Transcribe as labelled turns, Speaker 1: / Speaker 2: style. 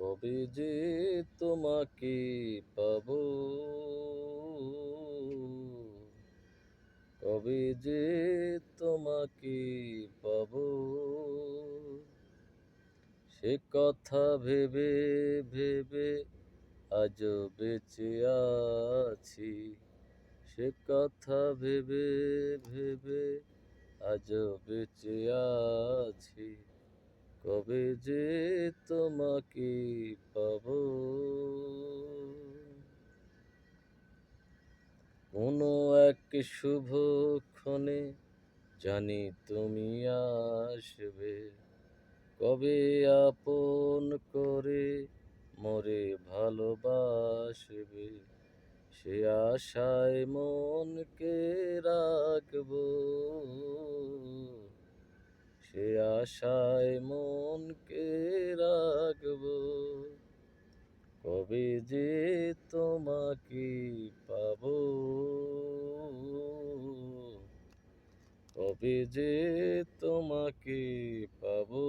Speaker 1: কবে যে তোমাকে পাবো, কবে যে তোমাকে পাবো, সে কথা ভেবে ভেবে আজও বেঁচে আছি। সে কথা ভেবে ভেবে আজও বেঁচে আছি। কবে যে তোমাকে পাবো, কোনো এক শুভক্ষণে জানি তুমি আসবে। কবে আপন করে মোরে ভালোবাসবে, সে আশায় মনকে রাখবো, সে আশায় মনকে রাখবো। কবে যে তোমাকে পাবো, কবে যে তোমাকে পাবো।